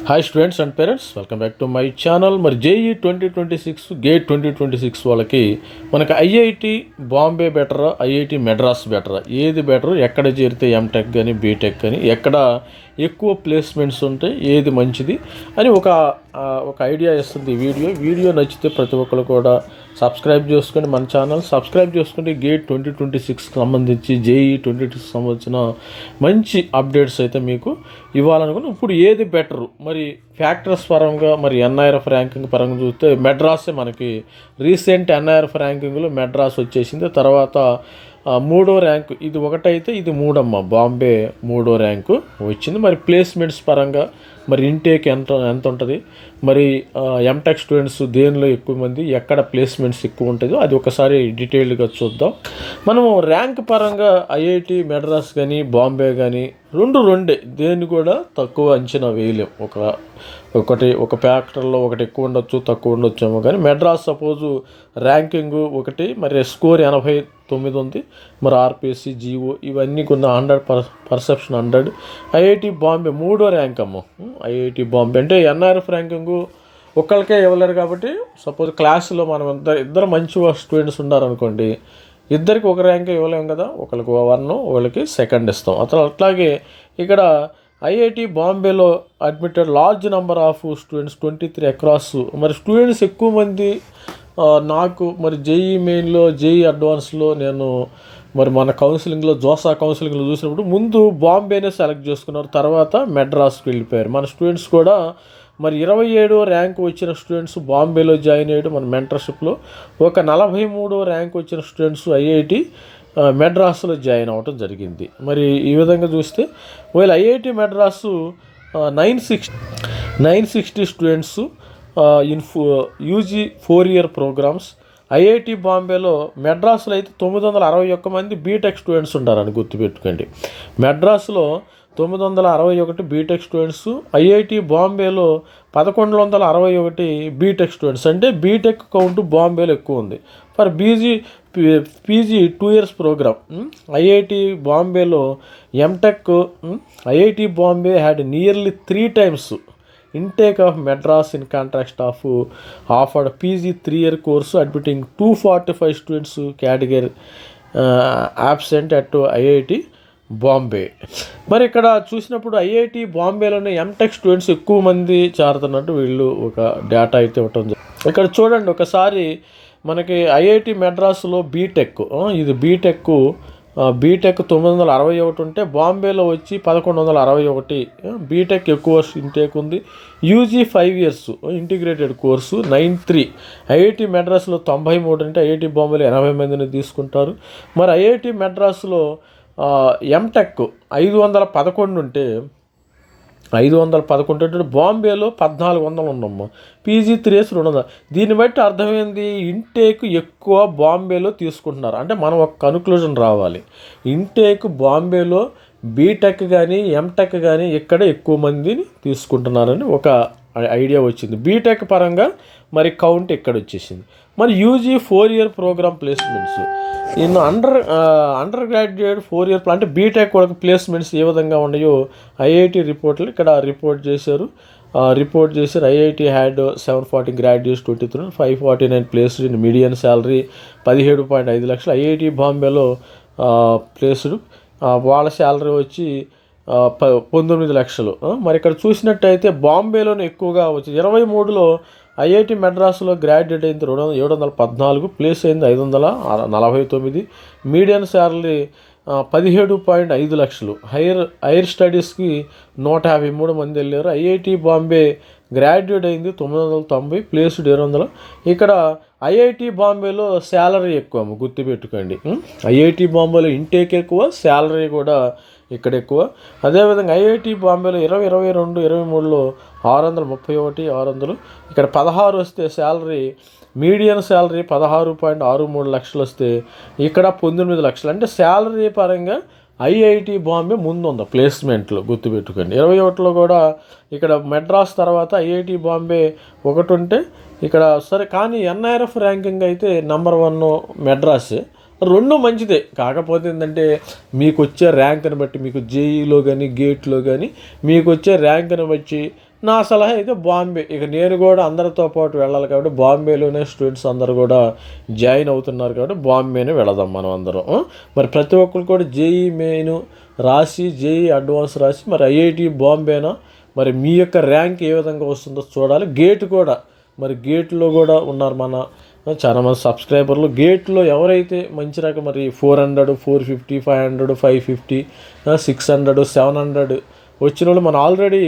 Hi students and parents, welcome back to my channel. మరి JEE 2026 gate 2026 వాళ్ళకి మనకి IIT Bombay బెటరా, ఐఐటి మెడ్రాస్ బెటరా, ఏది బెటరు, ఎక్కడ చేరితే ఎంటెక్ కానీ బీటెక్ కానీ ఎక్కడ ఎక్కువ ప్లేస్మెంట్స్ ఉంటాయి, ఏది మంచిది అని ఒక ఐడియా ఇస్తుంది వీడియో నచ్చితే ప్రతి ఒక్కరు కూడా సబ్స్క్రైబ్ చేసుకోండి. మన ఛానల్ సబ్స్క్రైబ్ చేసుకుంటే గేట్ 2026కి సంబంధించి జేఈ 2026 సంబంధించిన మంచి అప్డేట్స్ అయితే మీకు ఇవ్వాలనుకున్నాను. ఇప్పుడు ఏది బెటరు, మరి ఫ్యాక్టర్స్ పరంగా, మరి ఎన్ఐఆర్ఎఫ్ ర్యాంకింగ్ పరంగా చూస్తే మెడ్రాసే మనకి రీసెంట్ ఎన్ఐఆర్ఎఫ్ ర్యాంకింగ్లో మెడ్రాస్ వచ్చేసింది. తర్వాత మూడో ర్యాంకు ఇది ఒకటైతే ఇది మూడమ్మ, బాంబే మూడో ర్యాంకు వచ్చింది. మరి ప్లేస్మెంట్స్ పరంగా మరి ఇంటేక్ ఎంత ఉంటుంది, మరి ఎంటెక్ స్టూడెంట్స్ దేనిలో ఎక్కువ మంది, ఎక్కడ ప్లేస్మెంట్స్ ఎక్కువ ఉంటుందో అది ఒకసారి డీటెయిల్డ్గా చూద్దాం. మనము ర్యాంక్ పరంగా ఐఐటి మెడ్రాస్ కానీ బాంబే కానీ రెండే, దేన్ని కూడా తక్కువ అంచనా వేయలేం. ఒక ఫ్యాక్టర్లో ఒకటి ఎక్కువ ఉండొచ్చు, తక్కువ ఉండొచ్చేమో, కానీ మెడ్రాస్ సపోజు ర్యాంకింగ్ ఒకటి, మరి స్కోర్ 89 ఉంది, మరి ఆర్పిఎస్సి జీఓ ఇవన్నీ కొన్ని 100 పర్సెప్షన్ 100. ఐఐటి బాంబే మూడో ర్యాంక్ అమ్మ. ఐఐటి బాంబే అంటే ఎన్ఆర్ఎఫ్ ర్యాంకింగ్ ఒక్కరికే ఇవ్వలేరు కాబట్టి, సపోజ్ క్లాసులో మనం ఇద్దరు మంచి స్టూడెంట్స్ ఉన్నారనుకోండి, ఇద్దరికి ఒక ర్యాంకే ఇవ్వలేము కదా, ఒకరికి 1 ఒకరికి 2 ఇస్తాం. అట్లాగే ఇక్కడ ఐఐటి బాంబేలో admitted large number of students 23 across. మరి స్టూడెంట్స్ ఎక్కువ మంది నాకు మరి జేఈ మెయిన్లో, జేఈ అడ్వాన్స్లో నేను మరి మన కౌన్సిలింగ్లో, జోసా కౌన్సిలింగ్లో చూసినప్పుడు ముందు బాంబేనే సెలెక్ట్ చేసుకున్నారు, తర్వాత మెడ్రాస్కి వెళ్ళిపోయారు. మన స్టూడెంట్స్ కూడా మరి 27వ ర్యాంక్ వచ్చిన స్టూడెంట్స్ బాంబేలో జాయిన్ అయ్యాడు మన మెంటర్షిప్లో. ఒక 43వ ర్యాంక్ వచ్చిన స్టూడెంట్స్ ఐఐటి మెడ్రాస్లో జాయిన్ అవ్వటం జరిగింది. మరి ఈ విధంగా చూస్తే వీళ్ళు IIT Madras 960 students in UG 4-year programmes. IIT బాంబేలో మెడ్రాస్లో అయితే 961 మంది బీటెక్ స్టూడెంట్స్ ఉంటారని గుర్తుపెట్టుకోండి. మెడ్రాస్లో 961 బీటెక్ స్టూడెంట్స్, ఐఐటి బాంబేలో 1161 బీటెక్ స్టూడెంట్స్. అంటే బీటెక్ కౌంట్ బాంబేలో ఎక్కువ ఉంది. For PG 2 years programme IIT బాంబేలో M Tech, IIT Bombay had nearly 3 times intake of Madras in contrast of offered PG 3-year course admitting 245 students category absent at IIT Bombay. మరి ఇక్కడ చూసినప్పుడు IIT బాంబేలోనే MTech students ఎక్కువ మంది చేరుతున్నట్టు వీళ్ళు ఒక డేటా అయితే ఇవ్వటం జరిగింది. ఇక్కడ చూడండి ఒకసారి మనకి ఐఐటి మెడ్రాస్లో బీటెక్, ఇది బీటెక్ 961 ఉంటే బాంబేలో వచ్చి 1161 బీటెక్ ఎక్కువ ఇంటేక్ ఉంది. UG 5 years integrated course 93. IIT మెడ్రాస్లో 93 అంటే ఐఐటి బాంబేలో 80 మందిని తీసుకుంటారు. మరి ఐఐటి మెడ్రాస్లో ఎంటెక్ 511 ఉంటే 511 బాంబేలో 1400 ఉండమ్మా. PG 3 years 200. దీన్ని బట్టి అర్థమైంది ఇంటేక్ ఎక్కువ బాంబేలో తీసుకుంటున్నారు. అంటే మనం ఒక కన్క్లూజన్ రావాలి, ఇంటేక్ బాంబేలో బీటెక్ కానీ ఎంటెక్ కానీ ఇక్కడ ఎక్కువ మందిని తీసుకుంటున్నారని ఒక ఐడియా వచ్చింది. బీటెక్ పరంగా మరి కౌంట్ ఇక్కడ వచ్చేసింది. మరి UG 4-year programme placements in undergraduate 4-year అంటే బీటెక్ వాళ్ళకి ప్లేస్మెంట్స్ ఏ విధంగా ఉన్నాయో ఐఐటి రిపోర్ట్లు ఇక్కడ రిపోర్ట్ చేశారు. IIT had 740 graduates 23, 549 placed in median salary 17.5 లక్షలు. ఐఐటి బాంబేలో ప్లేస్డ్ వాళ్ళ శాలరీ వచ్చి 19 లక్షలు. మరి ఇక్కడ చూసినట్టయితే బాంబేలోనే ఎక్కువగా వచ్చి 23లో ఐఐటి మెడ్రాస్లో గ్రాడ్యుయేట్ అయింది 714, ప్లేస్ అయింది 549, మీడియన్ శాలరీ 17.5 లక్షలు. హైయర్ స్టడీస్కి 153 మంది వెళ్ళారు. ఐఐటి బాంబే గ్రాడ్యుయేట్ అయింది 990, ప్లేస్డ్ 200. ఇక్కడ ఐఐటి బాంబేలో శాలరీ ఎక్కువ గుర్తుపెట్టుకోండి. ఐఐటి బాంబేలో ఇంటేక్ ఎక్కువ, శాలరీ కూడా ఇక్కడ ఎక్కువ. అదేవిధంగా ఐఐటి బాంబేలో 2022, 23లో 631, 600. ఇక్కడ 16 వస్తే శాలరీ, మీడియన్ శాలరీ 16.63 లక్షలు వస్తే ఇక్కడ 19 లక్షలు. అంటే శాలరీ పరంగా ఐఐటి బాంబే ముందుంది ప్లేస్మెంట్లో గుర్తుపెట్టుకోండి. 21లో కూడా ఇక్కడ మెడ్రాస్ తర్వాత ఐఐటి బాంబే ఒకటి ఉంటే ఇక్కడ సరే, కానీ ఎన్ఐఆర్ఎఫ్ ర్యాంకింగ్ అయితే నెంబర్ 1 మెడ్రాసే. రెండు మంచిదే, కాకపోతే ఏంటంటే మీకు వచ్చే ర్యాంక్ని బట్టి, మీకు జేఈలో కానీ గేట్లో కానీ మీకు వచ్చే ర్యాంక్ని బట్టి నా సలహా అయితే బాంబే. ఇక నేను కూడా అందరితో పాటు వెళ్ళాలి కాబట్టి బాంబేలోనే స్టూడెంట్స్ అందరూ కూడా జాయిన్ అవుతున్నారు కాబట్టి బాంబేనే వెళదాం మనం అందరం. మరి ప్రతి ఒక్కరు కూడా జేఈ మెయిన్ రాసి జేఈ అడ్వాన్స్ రాసి మరి ఐఐటి బాంబేనా మరి మీ యొక్క ర్యాంక్ ఏ విధంగా వస్తుందో చూడాలి. గేట్ కూడా మరి గేట్లో కూడా ఉన్నారు మన చాలామంది సబ్స్క్రైబర్లు. గేట్లో ఎవరైతే మంచి రకం మరి 400, 450, 500, 550, 600, 700 వచ్చిన వాళ్ళు మనం ఆల్రెడీ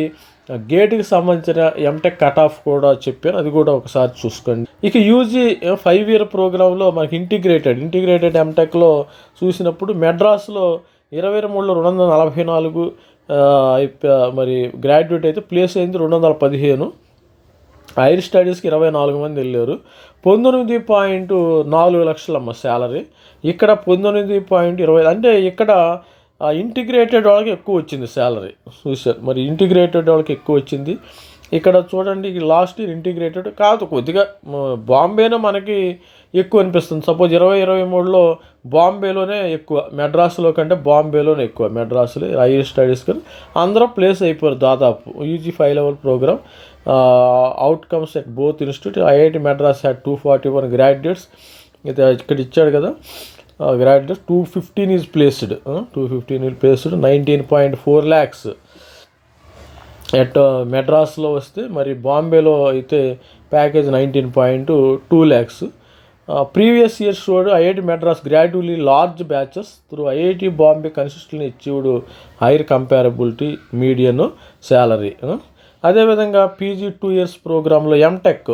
గేట్కి సంబంధించిన ఎంటెక్ కట్ ఆఫ్ కూడా చెప్పాను, అది కూడా ఒకసారి చూసుకోండి. ఇక యూజీ 5 year ప్రోగ్రాంలో మనకి ఇంటిగ్రేటెడ్ ఎంటెక్లో చూసినప్పుడు మెడ్రాస్లో 23లో 244 మరి గ్రాడ్యుయేట్ అయితే ప్లేస్ అయింది 215. హైర్ స్టడీస్కి 24 మంది వెళ్ళారు. 19.4 లక్షలమ్మ శాలరీ. ఇక్కడ 19.20 అంటే ఇక్కడ ఇంటిగ్రేటెడ్ వాళ్ళకి ఎక్కువ వచ్చింది శాలరీ చూశారు. మరి ఇంటిగ్రేటెడ్ వాళ్ళకి ఎక్కువ వచ్చింది. ఇక్కడ చూడండి లాస్ట్ ఇయర్ ఇంటిగ్రేటెడ్ కాదు కొద్దిగా బాంబేనే మనకి ఎక్కువ అనిపిస్తుంది. సపోజ్ 2023లో బాంబేలోనే ఎక్కువ, మెడ్రాస్లో కంటే బాంబేలోనే ఎక్కువ. మెడ్రాస్లో హైయర్ స్టడీస్ కానీ అందరూ ప్లేస్ అయిపోయారు దాదాపు. UG 5 level programme outcomes at both institute. IIT Madras had 241 graduates. ఇది ఇక్కడ ఇచ్చాడు కదా graduates. 215 is placed. 19.4 lakhs at మెడ్రాస్లో వస్తే, మరి బాంబేలో అయితే package 19.2 lakhs. Previous years showed IIT Madras gradually large batches through IIT Bombay consistently achieved higher comparability median salary. అదేవిధంగా పీజీ 2 years ప్రోగ్రాంలో ఎంటెక్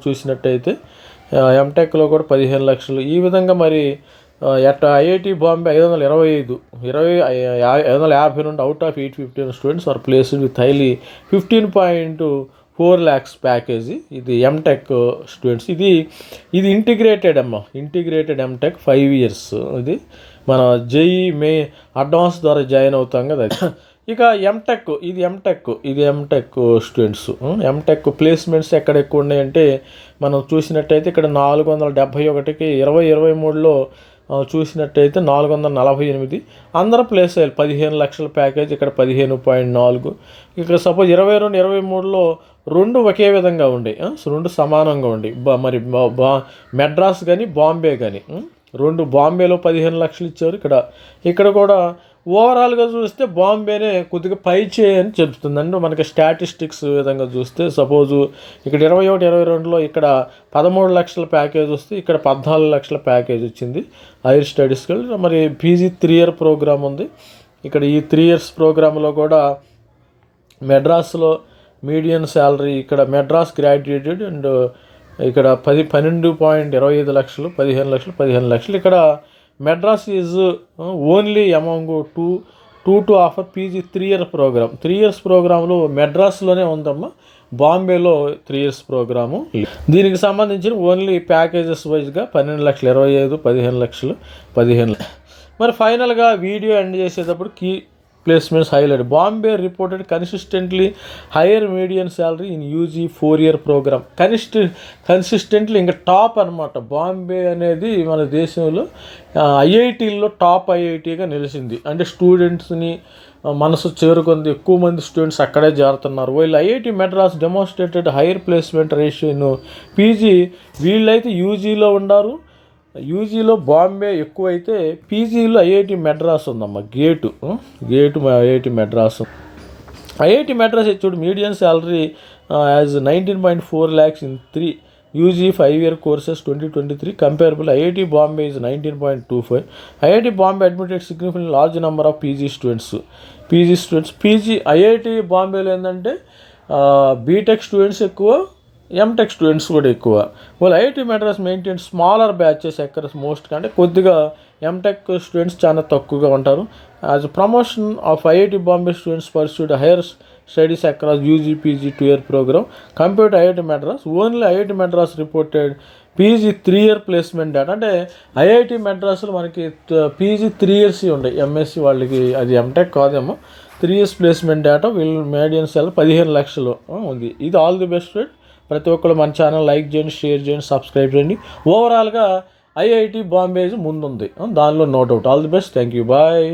చూసినట్టయితే ఎంటెక్లో కూడా 15 లక్షలు. ఈ విధంగా మరి ఎట్ ఐఐటి బాంబే 550 నుండి out of 815 students are placed with highly 15.4 lakhs package. ఇది ఎంటెక్ స్టూడెంట్స్. ఇది ఇంటిగ్రేటెడ్ ఎంటెక్ 5 years. ఇది మన జేఈ అడ్వాన్స్ ద్వారా జాయిన్ అవుతాం కదా. ఇక ఇది ఎంటెక్ స్టూడెంట్స్. ఎంటెక్ ప్లేస్మెంట్స్ ఎక్కడ ఎక్కువ ఉన్నాయంటే మనం చూసినట్టయితే ఇక్కడ 471కి 2023లో చూసినట్టయితే 448 అందరూ ప్లేస్ అయ్యారు. 15 లక్షల ప్యాకేజ్, ఇక్కడ 15.4. ఇక్కడ సపోజ్ 22, 23లో రెండు ఒకే విధంగా ఉండే, రెండు సమానంగా ఉండే. మరి మెడ్రాస్ కానీ బాంబే కానీ రెండు. బాంబేలో 15 లక్షలు ఇచ్చారు. ఇక్కడ కూడా ఓవరాల్గా చూస్తే బాంబేనే కొద్దిగా పై చేయని చెప్తుంది. అంటే మనకి స్టాటిస్టిక్స్ విధంగా చూస్తే సపోజు ఇక్కడ 21, 22లో ఇక్కడ 13 లక్షల ప్యాకేజ్ వస్తే ఇక్కడ 14 లక్షల ప్యాకేజ్ వచ్చింది హైయర్ స్టడీస్కి. మరి పీజీ 3 year ప్రోగ్రామ్ ఉంది. ఇక్కడ ఈ 3 years ప్రోగ్రాంలో కూడా మెడ్రాస్లో మీడియన్ శాలరీ, ఇక్కడ మెడ్రాస్ గ్రాడ్యుయేటెడ్ అండ్ ఇక్కడ 12.25 లక్షలు, 15 లక్షలు. ఇక్కడ Madras is only among to offer PG 3 year programme. 3 years ప్రోగ్రాంలో మెడ్రాస్లోనే ఉందమ్మా, బాంబేలో 3 years ప్రోగ్రాము. దీనికి సంబంధించిన ఓన్లీ ప్యాకేజెస్ వైజ్గా 12 లక్షలు, 25, 15 లక్షలు, 15. మరి ఫైనల్గా వీడియో ఎండ్ చేసేటప్పుడు key placements highlight. Bombay reported consistently higher median salary in UG 4 year programme. Consistently ఇంకా టాప్ అనమాట. బాంబే అనేది మన దేశంలో ఐఐటీల్లో టాప్ ఐఐటీగా నిలిచింది. అంటే స్టూడెంట్స్ని మనసు చేరుకుంది, ఎక్కువ మంది స్టూడెంట్స్ అక్కడే చేరుతున్నారు. వీళ్ళు IIT Madras డెమోన్స్ట్రేటెడ్ hire placement ratio PG. వీళ్ళైతే యూజీలో ఉన్నారు, యూజీలో బాంబే ఎక్కువ అయితే పీజీలో ఐఐటి మెడ్రాస్ ఉందమ్మా. Gate IIT Madras. IIT Madras చూడు medium salary as 19.4 lakhs in 3 UG 5 year courses 2023 comparable IIT Bombay is 19.25. IIT Bombay admitted significantly large number of PG students. IIT బాంబేలో ఏంటంటే బీటెక్ స్టూడెంట్స్ ఎక్కువ, ఎంటెక్ స్టూడెంట్స్ కూడా ఎక్కువ. వాళ్ళు IIT Madras maintain smaller batches across most కంటే కొద్దిగా M Tech students చాలా తక్కువగా ఉంటారు. As promotion of IIT Bombay students pursued higher studies across UG PG 2 year programme compared to IIT Madras. Only IIT Madras reported PG 3 year placement data. అంటే IIT మెడ్రాస్లో మనకి PG 3 years ఉన్నాయి, MSc వాళ్ళకి. అది ఎంటెక్ కాదేమో. 3 years ప్లేస్మెంట్ డేటా. వీళ్ళు medium cell 15 లక్షలు ఉంది. ఇది ఆల్ ది బెస్ట్. ప్రతి ఒక్కరు మన ఛానల్ లైక్ చేయండి, షేర్ చేయండి, సబ్స్క్రైబ్ చేయండి. ఓవరాల్గా ఐఐటి బాంబే ముందుంది, దానిలో no doubt. All the best. Thank you. Bye.